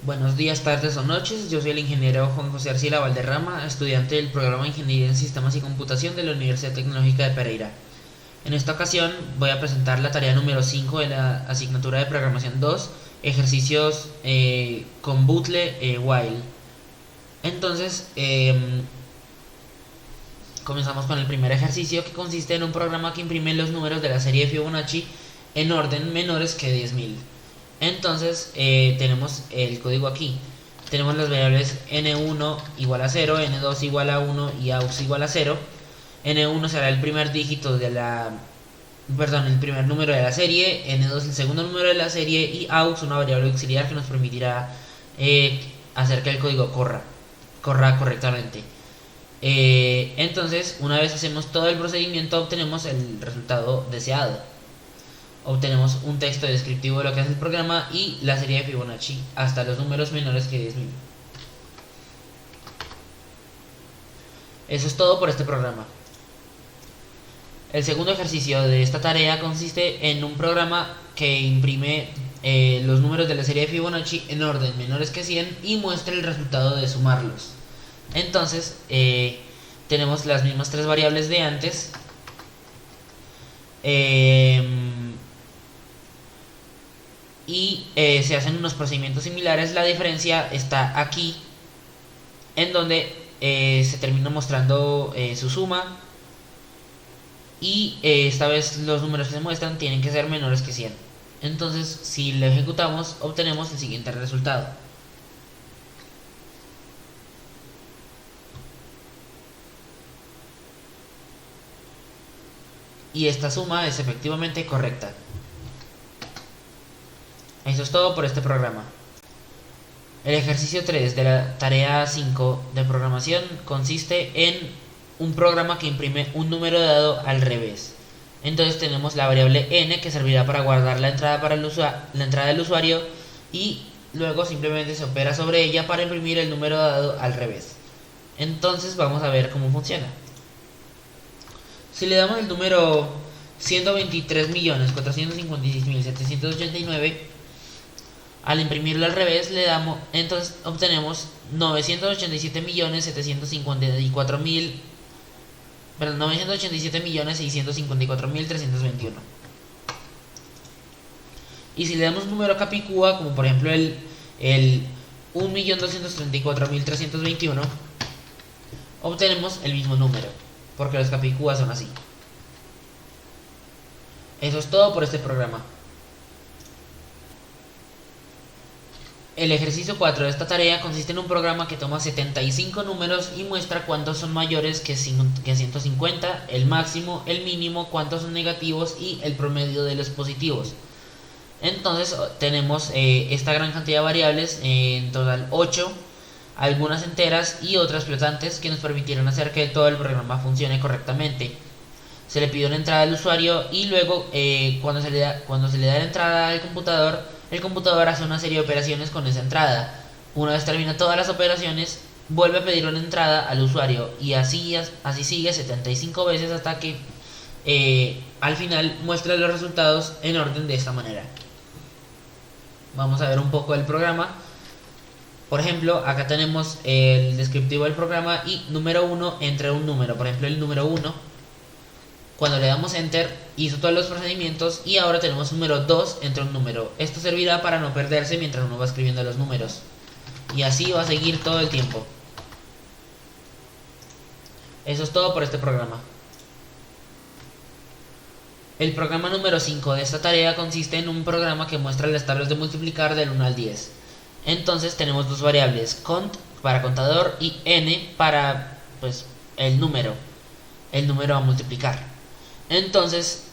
Buenos días, tardes o noches. Yo soy el ingeniero Juan José Arcila Valderrama, estudiante del programa de Ingeniería en Sistemas y Computación de la Universidad Tecnológica de Pereira. En esta ocasión voy a presentar la tarea número 5 de la asignatura de Programación 2, ejercicios con Bootle While. Entonces, comenzamos con el primer ejercicio, que consiste en un programa que imprime los números de la serie de Fibonacci en orden menores que 10.000. Entonces tenemos el código aquí. Tenemos las variables n1 igual a 0, n2 igual a 1 y aux igual a 0. n1 será el primer dígito de el primer número de la serie, n2 el segundo número de la serie y aux una variable auxiliar que nos permitirá hacer que el código corra correctamente. Entonces, una vez hacemos todo el procedimiento, obtenemos el resultado deseado. Obtenemos un texto descriptivo de lo que hace el programa y la serie de Fibonacci hasta los números menores que 10.000. Eso es todo por este programa. El segundo ejercicio de esta tarea consiste en un programa que imprime los números de la serie de Fibonacci en orden menores que 100 y muestra el resultado de sumarlos. Entonces, tenemos las mismas tres variables de antes. Y se hacen unos procedimientos similares. La diferencia está aquí, en donde se termina mostrando su suma, y esta vez los números que se muestran tienen que ser menores que 100. Entonces, si lo ejecutamos, obtenemos el siguiente resultado. Y esta suma es efectivamente correcta. Eso es todo por este programa. El ejercicio 3 de la tarea 5 de programación consiste en un programa que imprime un número dado al revés. Entonces tenemos la variable n, que servirá para guardar la entrada del usuario, y luego simplemente se opera sobre ella para imprimir el número dado al revés. Entonces vamos a ver cómo funciona. Si le damos el número 123.456.789, al imprimirlo al revés entonces obtenemos 987.654.321. Y si le damos un número capicúa, como por ejemplo el 1.234.321, obtenemos el mismo número, porque los capicúas son así. Eso es todo por este programa. El ejercicio 4 de esta tarea consiste en un programa que toma 75 números y muestra cuántos son mayores que 150, el máximo, el mínimo, cuántos son negativos y el promedio de los positivos. Entonces tenemos esta gran cantidad de variables, en total 8, algunas enteras y otras flotantes, que nos permitieron hacer que todo el programa funcione correctamente. Se le pide una entrada al usuario y luego cuando se le da la entrada al computador, el computador hace una serie de operaciones con esa entrada. Una vez termina todas las operaciones, vuelve a pedir una entrada al usuario, y así sigue 75 veces hasta que al final muestra los resultados en orden de esta manera. Vamos a ver un poco del programa. Por ejemplo, acá tenemos el descriptivo del programa y número 1 entra un número. Por ejemplo, el número 1, cuando le damos enter, hizo todos los procedimientos, y ahora tenemos número 2, entra un número. Esto servirá para no perderse mientras uno va escribiendo los números, y así va a seguir todo el tiempo. Eso es todo por este programa. El programa número 5 de esta tarea consiste en un programa que muestra las tablas de multiplicar del 1 al 10. Entonces tenemos dos variables, cont para contador y n para el número a multiplicar. Entonces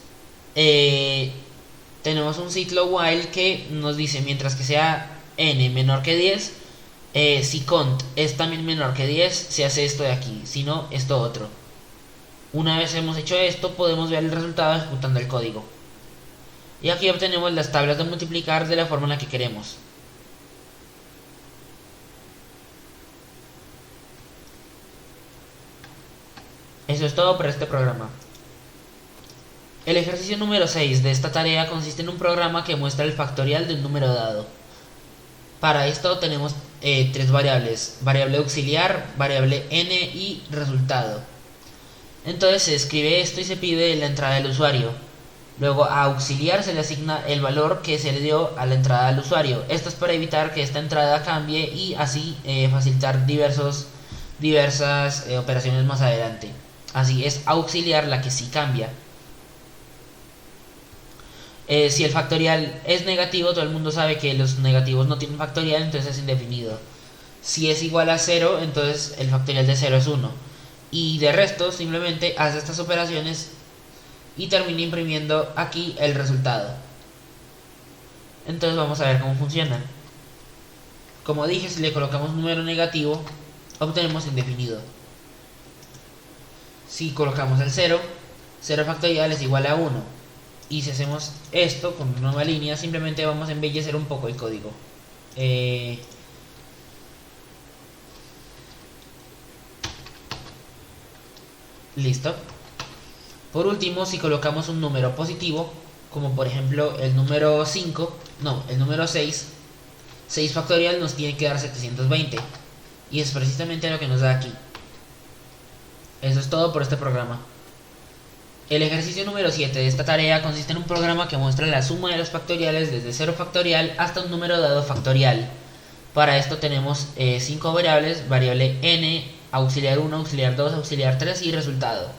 tenemos un ciclo while que nos dice, mientras que sea n menor que 10, si cont es también menor que 10, se hace esto de aquí, si no, esto otro. Una vez hemos hecho esto, podemos ver el resultado ejecutando el código. Y aquí obtenemos las tablas de multiplicar de la forma en la que queremos. Eso es todo por este programa. El ejercicio número 6 de esta tarea consiste en un programa que muestra el factorial de un número dado. Para esto tenemos tres variables: variable auxiliar, variable n y resultado. Entonces se escribe esto y se pide la entrada del usuario. Luego a auxiliar se le asigna el valor que se le dio a la entrada del usuario. Esto es para evitar que esta entrada cambie y así facilitar diversas operaciones más adelante. Así es auxiliar la que sí cambia. Si el factorial es negativo, todo el mundo sabe que los negativos no tienen factorial, entonces es indefinido. Si es igual a 0, entonces el factorial de 0 es 1. Y de resto simplemente hace estas operaciones y termina imprimiendo aquí el resultado. Entonces vamos a ver cómo funciona. Como dije, si le colocamos un número negativo, obtenemos indefinido. Si colocamos el 0, 0 factorial es igual a 1. Y si hacemos esto con una nueva línea, simplemente vamos a embellecer un poco el código. Listo. Por último, si colocamos un número positivo, como por ejemplo el número 5, no, el número 6, 6 factorial nos tiene que dar 720. Y es precisamente lo que nos da aquí. Eso es todo por este programa. El ejercicio número 7 de esta tarea consiste en un programa que muestra la suma de los factoriales desde 0 factorial hasta un número dado factorial. Para esto tenemos 5 variables: variable n, auxiliar 1, auxiliar 2, auxiliar 3 y resultado.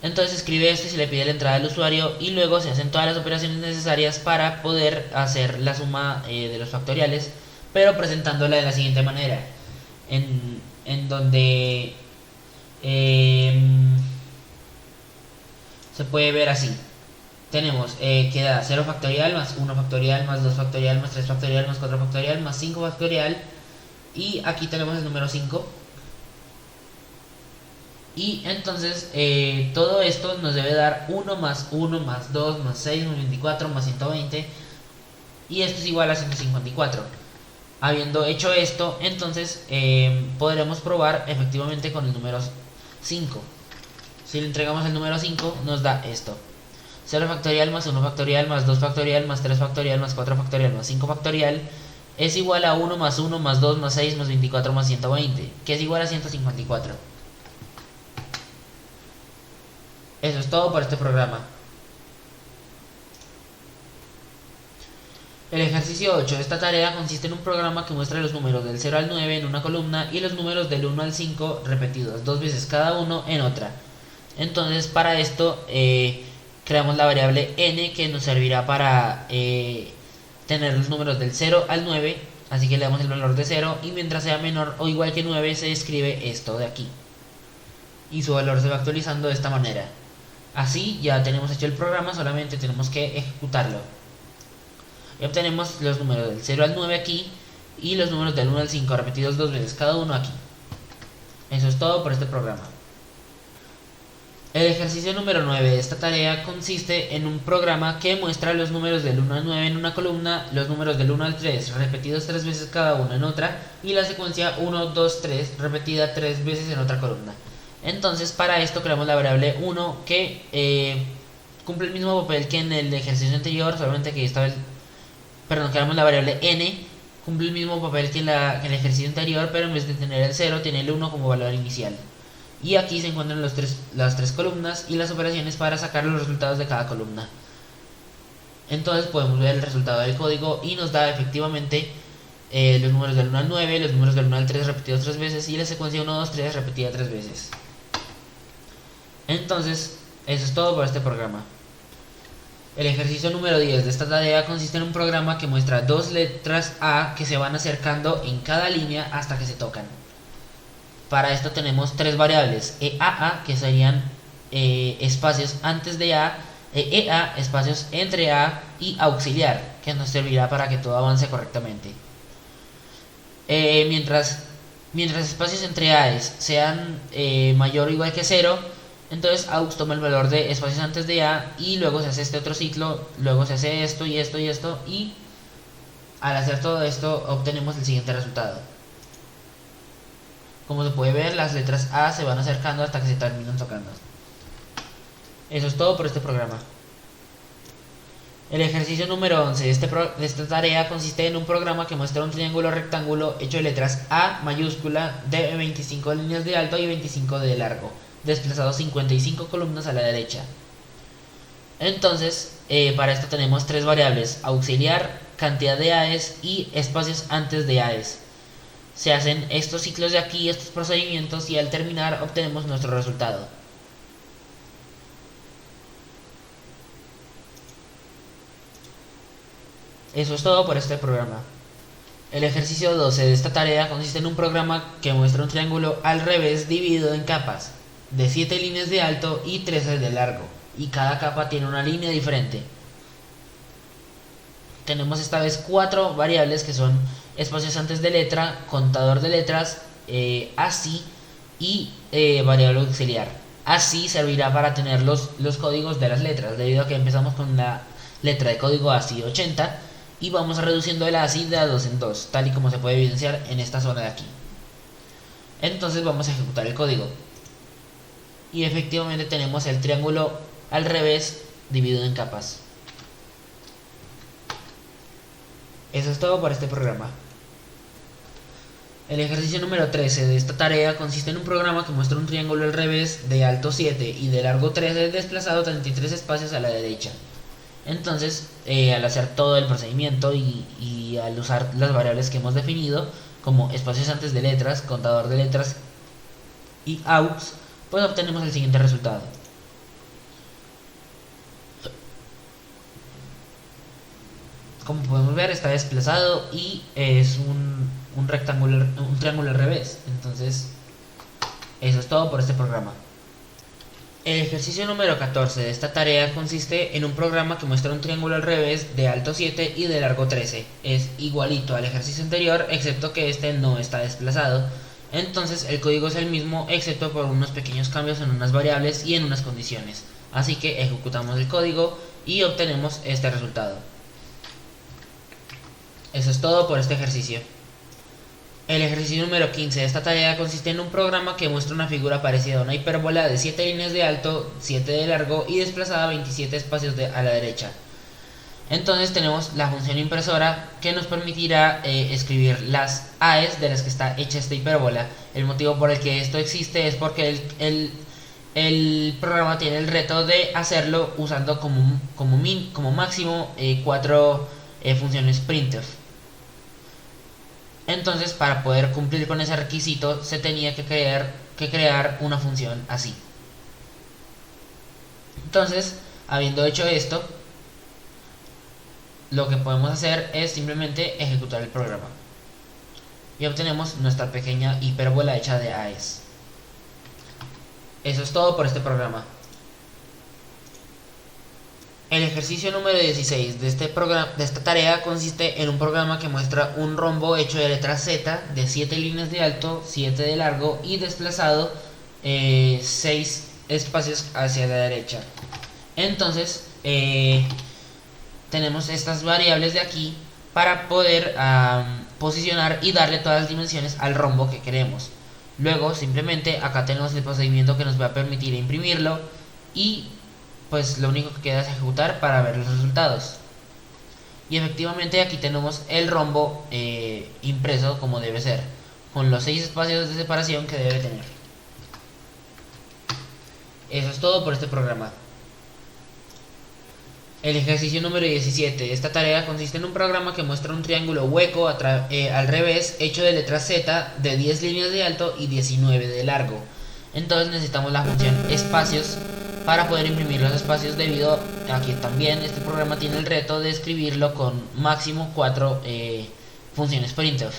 Entonces escribe esto y se le pide la entrada del usuario y luego se hacen todas las operaciones necesarias para poder hacer la suma de los factoriales, pero presentándola de la siguiente manera, en donde se puede ver así. Tenemos que da 0 factorial más 1 factorial más 2 factorial más 3 factorial más 4 factorial más 5 factorial, y aquí tenemos el número 5. Y entonces todo esto nos debe dar 1 más 1 más 2 más 6 más 24 más 120, y esto es igual a 154. Habiendo hecho esto, entonces podremos probar efectivamente con el número 5. Si le entregamos el número 5, nos da esto: 0 factorial más 1 factorial más 2 factorial más 3 factorial más 4 factorial más 5 factorial es igual a 1 más 1 más 2 más 6 más 24 más 120, que es igual a 154. Eso es todo por este programa. El ejercicio 8 de esta tarea consiste en un programa que muestra los números del 0 al 9 en una columna y los números del 1 al 5 repetidos 2 veces cada uno en otra. Entonces para esto creamos la variable n, que nos servirá para tener los números del 0 al 9, así que le damos el valor de 0 y mientras sea menor o igual que 9 se escribe esto de aquí y su valor se va actualizando de esta manera. Así ya tenemos hecho el programa, solamente tenemos que ejecutarlo. Y obtenemos los números del 0 al 9 aquí y los números del 1 al 5 repetidos 2 veces cada uno aquí. Eso es todo por este programa. El ejercicio número 9 de esta tarea consiste en un programa que muestra los números del 1 al 9 en una columna, los números del 1 al 3 repetidos 3 veces cada uno en otra y la secuencia 1, 2, 3 repetida 3 veces en otra columna. Entonces para esto creamos la variable 1 que cumple el mismo papel que en el ejercicio anterior, solamente que esta vez, creamos la variable n, cumple el mismo papel que en el ejercicio anterior, pero en vez de tener el 0 tiene el 1 como valor inicial. Y aquí se encuentran las tres columnas y las operaciones para sacar los resultados de cada columna. Entonces podemos ver el resultado del código y nos da efectivamente los números del 1 al 9, los números del 1 al 3 repetidos 3 veces y la secuencia 1, 2, 3 repetida 3 veces. Entonces, eso es todo por este programa. El ejercicio número 10 de esta tarea consiste en un programa que muestra dos letras A que se van acercando en cada línea hasta que se tocan. Para esto tenemos tres variables: EAA, que serían espacios antes de A, EA, espacios entre A, y auxiliar, que nos servirá para que todo avance correctamente. Mientras espacios entre A sean mayor o igual que 0, entonces aux toma el valor de espacios antes de A y luego se hace este otro ciclo, luego se hace esto y esto y esto, y al hacer todo esto obtenemos el siguiente resultado. Como se puede ver, las letras A se van acercando hasta que se terminan tocando. Eso es todo por este programa. El ejercicio número 11 de esta tarea consiste en un programa que muestra un triángulo rectángulo hecho de letras A mayúscula de 25 líneas de alto y 25 de largo, desplazado 55 columnas a la derecha. Entonces, para esto tenemos tres variables: auxiliar, cantidad de AES y espacios antes de AES. Se hacen estos ciclos de aquí, estos procedimientos, y al terminar obtenemos nuestro resultado. Eso es todo por este programa. El ejercicio 12 de esta tarea consiste en un programa que muestra un triángulo al revés dividido en capas, de 7 líneas de alto y 13 de largo, y cada capa tiene una línea diferente. Tenemos esta vez 4 variables que son espacios antes de letra, contador de letras, ASCII y variable auxiliar. ASCII servirá para tener los códigos de las letras, debido a que empezamos con la letra de código ASCII 80 y vamos reduciendo el ASCII de 2 en 2, tal y como se puede evidenciar en esta zona de aquí. Entonces vamos a ejecutar el código y efectivamente tenemos el triángulo al revés dividido en capas. Eso es todo por este programa. El ejercicio número 13 de esta tarea consiste en un programa que muestra un triángulo al revés de alto 7 y de largo 13 desplazado 33 espacios a la derecha. Entonces, al hacer todo el procedimiento y al usar las variables que hemos definido, como espacios antes de letras, contador de letras y aux, pues obtenemos el siguiente resultado. Como podemos ver, está desplazado y es un triángulo al revés. Entonces, eso es todo por este programa. El ejercicio número 14 de esta tarea consiste en un programa que muestra un triángulo al revés de alto 7 y de largo 13. Es igualito al ejercicio anterior, excepto que este no está desplazado. Entonces el código es el mismo, excepto por unos pequeños cambios en unas variables y en unas condiciones. Así que ejecutamos el código y obtenemos este resultado. Eso es todo por este ejercicio. El ejercicio número 15 de esta tarea consiste en un programa que muestra una figura parecida a una hipérbola de 7 líneas de alto, 7 de largo y desplazada 27 espacios a la derecha. Entonces tenemos la función impresora que nos permitirá escribir las AES de las que está hecha esta hipérbola. El motivo por el que esto existe es porque el programa tiene el reto de hacerlo usando como máximo 4 funciones printf. Entonces, para poder cumplir con ese requisito, se tenía que crear una función así. Entonces, habiendo hecho esto, lo que podemos hacer es simplemente ejecutar el programa. Y obtenemos nuestra pequeña hipérbola hecha de AES. Eso es todo por este programa. El ejercicio número 16 de esta tarea consiste en un programa que muestra un rombo hecho de letra Z de 7 líneas de alto, 7 de largo y desplazado 6 espacios hacia la derecha. Entonces tenemos estas variables de aquí para poder posicionar y darle todas las dimensiones al rombo que queremos. Luego simplemente acá tenemos el procedimiento que nos va a permitir imprimirlo y pues lo único que queda es ejecutar para ver los resultados. Y efectivamente aquí tenemos el rombo impreso como debe ser, con los 6 espacios de separación que debe tener. Eso es todo por este programa. El ejercicio número 17 de esta tarea consiste en un programa que muestra un triángulo hueco al revés hecho de letra Z de 10 líneas de alto y 19 de largo. Entonces necesitamos la función espacios para poder imprimir los espacios, debido a que también este programa tiene el reto de escribirlo con máximo 4 funciones printf.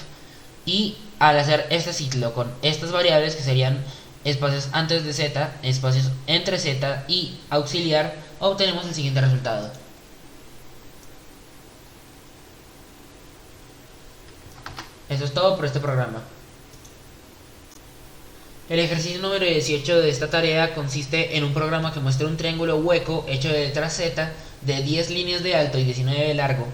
Y al hacer este ciclo con estas variables, que serían espacios antes de Z, espacios entre Z y auxiliar, obtenemos el siguiente resultado. Eso es todo por este programa. El ejercicio número 18 de esta tarea consiste en un programa que muestra un triángulo hueco hecho de letra Z de 10 líneas de alto y 19 de largo.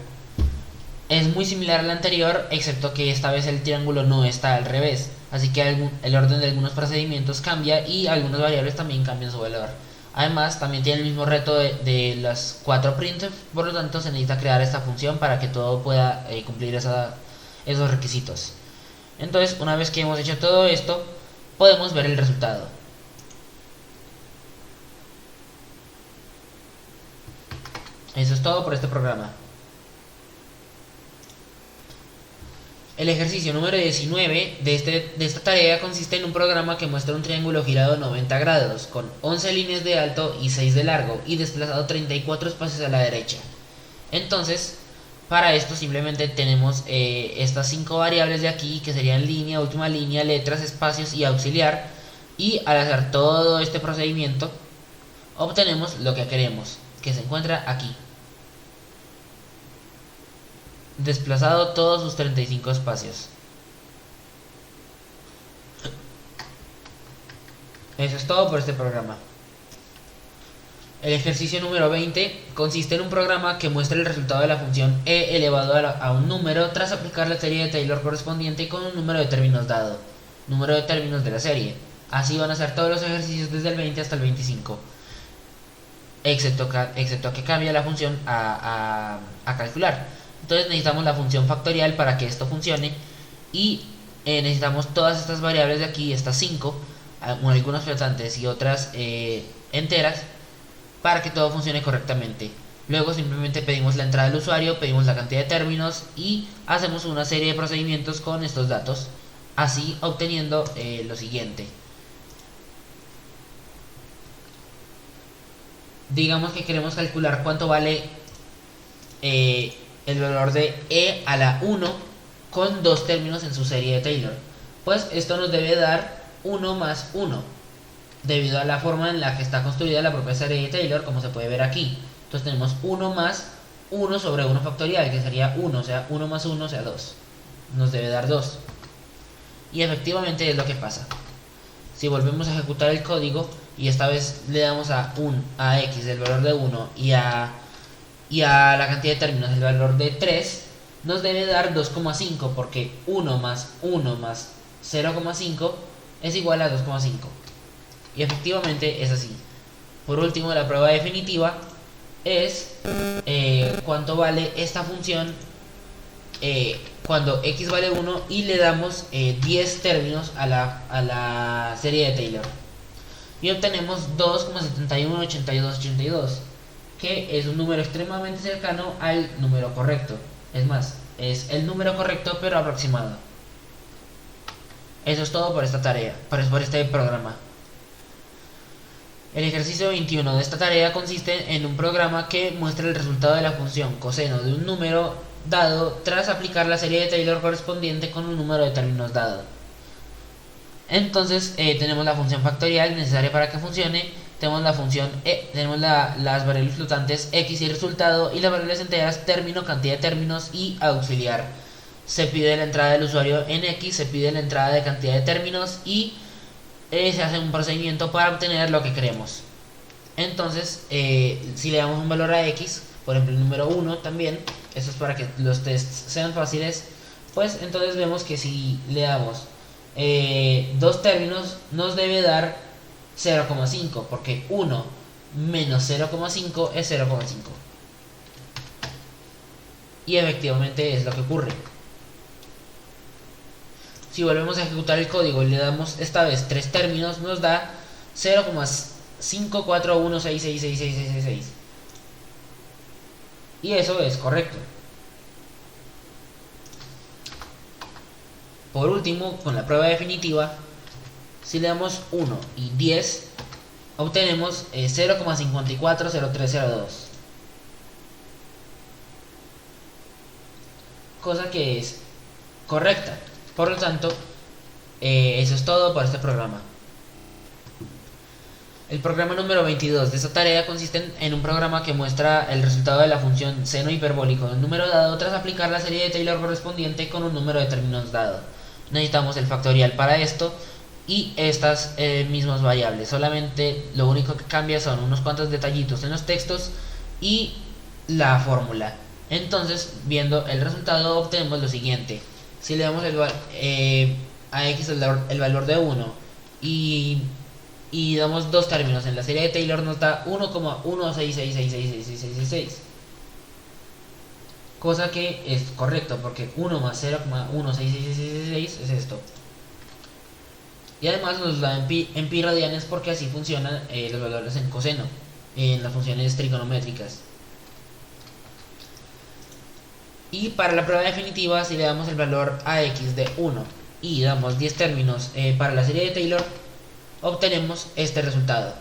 Es muy similar al anterior, excepto que esta vez el triángulo no está al revés, así que el orden de algunos procedimientos cambia y algunas variables también cambian su valor. Además, también tiene el mismo reto de las 4 printf, por lo tanto se necesita crear esta función para que todo pueda cumplir esos requisitos. Entonces, una vez que hemos hecho todo esto, podemos ver el resultado. Eso es todo por este programa. El ejercicio número 19 de esta tarea consiste en un programa que muestra un triángulo girado 90 grados, con 11 líneas de alto y 6 de largo, y desplazado 34 espacios a la derecha. Entonces, para esto simplemente tenemos estas 5 variables de aquí, que serían línea, última línea, letras, espacios y auxiliar, y al hacer todo este procedimiento, obtenemos lo que queremos, que se encuentra aquí. Desplazado todos sus 35 espacios. Eso es todo por este programa. El ejercicio número 20 consiste en un programa que muestra el resultado de la función e elevado a un número tras aplicar la serie de Taylor correspondiente con un número de términos dado, número de términos de la serie. Así van a ser todos los ejercicios desde el 20 hasta el 25, excepto que cambia la función a calcular. Entonces necesitamos la función factorial para que esto funcione, y necesitamos todas estas variables de aquí, estas 5, algunas flotantes y otras enteras, para que todo funcione correctamente. Luego simplemente pedimos la entrada del usuario, pedimos la cantidad de términos y hacemos una serie de procedimientos con estos datos, así obteniendo lo siguiente. Digamos que queremos calcular cuánto vale el valor de e a la 1 con 2 términos en su serie de Taylor. Pues esto nos debe dar 1 más 1, debido a la forma en la que está construida la propia serie de Taylor, como se puede ver aquí. Entonces tenemos 1 más 1 sobre 1 factorial, que sería 1, o sea 1 más 1, o sea 2. Nos debe dar 2. Y efectivamente es lo que pasa. Si volvemos a ejecutar el código y esta vez le damos a x el valor de 1 y a la cantidad de términos el valor de 3, nos debe dar 2,5, porque 1 más 1 más 0,5 es igual a 2,5. Y efectivamente es así. Por último, la prueba definitiva es cuánto vale esta función cuando x vale 1 y le damos 10 términos a la serie de Taylor. Y obtenemos 2,718282, que es un número extremadamente cercano al número correcto. Es más, es el número correcto pero aproximado. Eso es todo por esta tarea, por este programa. El ejercicio 21 de esta tarea consiste en un programa que muestra el resultado de la función coseno de un número dado tras aplicar la serie de Taylor correspondiente con un número de términos dado. Entonces tenemos la función factorial necesaria para que funcione, tenemos la función tenemos las variables flotantes x y resultado, y las variables enteras término, cantidad de términos y auxiliar. Se pide la entrada del usuario en x, se pide la entrada de cantidad de términos y se hace un procedimiento para obtener lo que queremos. Entonces si le damos un valor a x, por ejemplo el número 1 también, esto es para que los tests sean fáciles, pues entonces vemos que si le damos 2 términos nos debe dar 0,5, porque 1 menos 0,5 es 0,5. Y efectivamente es lo que ocurre. Si volvemos a ejecutar el código y le damos esta vez 3 términos, nos da 0,541666666. Y eso es correcto. Por último, con la prueba definitiva, si le damos 1 y 10, obtenemos 0,540302, cosa que es correcta. Por lo tanto, eso es todo por este programa. El programa número 22 de esta tarea consiste en un programa que muestra el resultado de la función seno hiperbólico de un número dado tras aplicar la serie de Taylor correspondiente con un número de términos dado. Necesitamos el factorial para esto y estas mismas variables. Solamente lo único que cambia son unos cuantos detallitos en los textos y la fórmula. Entonces, viendo el resultado, obtenemos lo siguiente. Si le damos a x el valor de 1 y y damos dos términos en la serie de Taylor, nos da 1,1666666666, cosa que es correcto porque 1 más 0,166666 es esto. Y además nos da en pi radianes porque así funcionan los valores en coseno en las funciones trigonométricas. Y para la prueba definitiva, si le damos el valor a x de 1 y damos 10 términos para la serie de Taylor, obtenemos este resultado.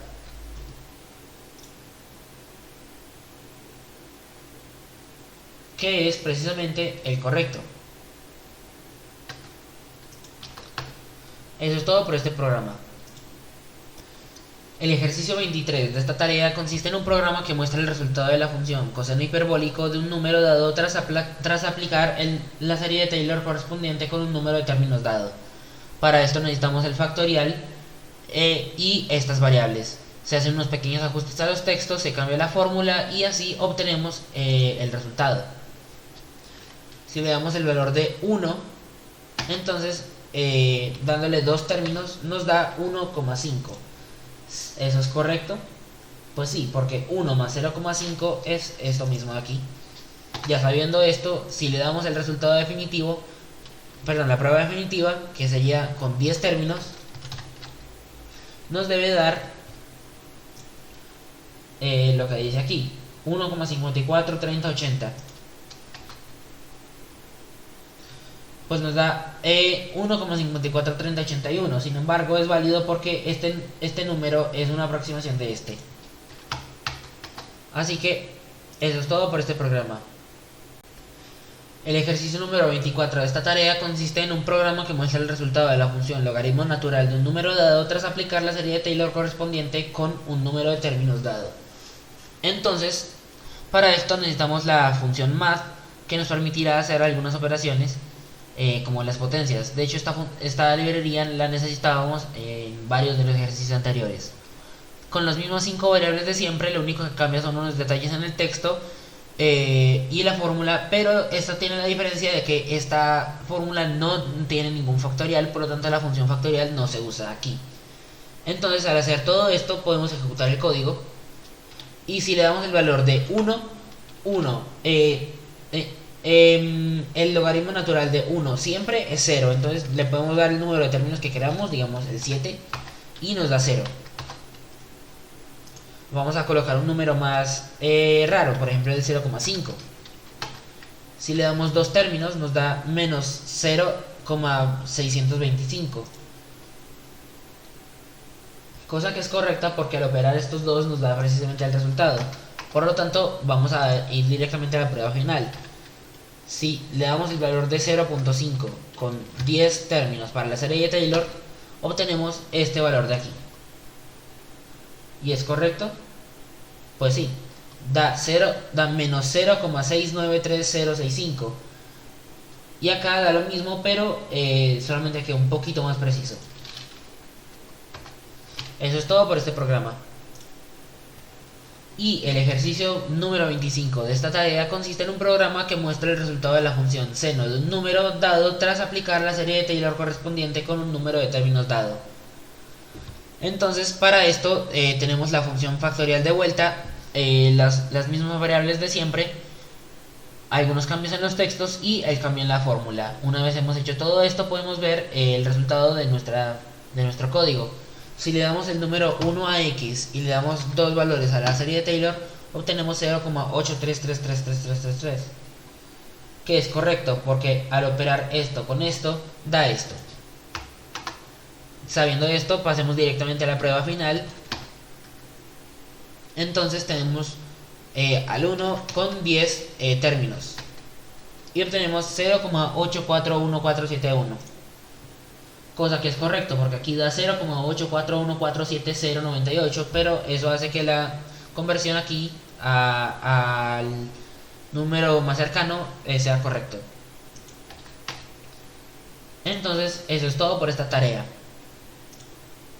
Que es precisamente el correcto. Eso es todo por este programa. El ejercicio 23 de esta tarea consiste en un programa que muestra el resultado de la función coseno hiperbólico de un número dado tras aplicar la serie de Taylor correspondiente con un número de términos dado. Para esto necesitamos el factorial y estas variables. Se hacen unos pequeños ajustes a los textos, se cambia la fórmula y así obtenemos el resultado. Si le damos el valor de 1, entonces dándole dos términos nos da 1,5. ¿Eso es correcto? Pues sí, porque 1 más 0,5 es esto mismo de aquí. Ya sabiendo esto, si le damos el resultado definitivo, perdón, la prueba definitiva, que sería con 10 términos, nos debe dar lo que dice aquí, 1,543080. Pues nos da 1,543081. Sin embargo, es válido porque este número es una aproximación de este. Así que eso es todo por este programa. El ejercicio número 24 de esta tarea consiste en un programa que muestra el resultado de la función logaritmo natural de un número dado tras aplicar la serie de Taylor correspondiente con un número de términos dado. Entonces, para esto necesitamos la función math, que nos permitirá hacer algunas operaciones como las potencias. De hecho, esta librería la necesitábamos en varios de los ejercicios anteriores. Con las mismas 5 variables de siempre, lo único que cambia son unos detalles en el texto y la fórmula, pero esta tiene la diferencia de que esta fórmula no tiene ningún factorial, por lo tanto la función factorial no se usa aquí. Entonces, al hacer todo esto podemos ejecutar el código y si le damos el valor de 1, el logaritmo natural de 1 siempre es 0, entonces le podemos dar el número de términos que queramos, digamos el 7, y nos da 0. Vamos a colocar un número más raro, por ejemplo el 0,5. Si le damos dos términos nos da menos 0,625, cosa que es correcta porque al operar estos dos nos da precisamente el resultado. Por lo tanto, vamos a ir directamente a la prueba final. Si le damos el valor de 0.5 con 10 términos para la serie de Taylor, obtenemos este valor de aquí. ¿Y es correcto? Pues sí, da menos 0,693065. Y acá da lo mismo, pero solamente que un poquito más preciso. Eso es todo por este programa. Y el ejercicio número 25 de esta tarea consiste en un programa que muestra el resultado de la función seno de un número dado tras aplicar la serie de Taylor correspondiente con un número de términos dado. Entonces, para esto tenemos la función factorial de vuelta, las mismas variables de siempre, algunos cambios en los textos y el cambio en la fórmula. Una vez hemos hecho todo esto, podemos ver el resultado de nuestro código. Si le damos el número 1 a x y le damos dos valores a la serie de Taylor, obtenemos 0,83333333, que es correcto porque al operar esto con esto, da esto. Sabiendo esto, pasemos directamente a la prueba final. Entonces tenemos al 1 con 10 términos y obtenemos 0,841471, cosa que es correcto porque aquí da 0,84147098, pero eso hace que la conversión aquí al número más cercano sea correcto. Entonces eso es todo por esta tarea.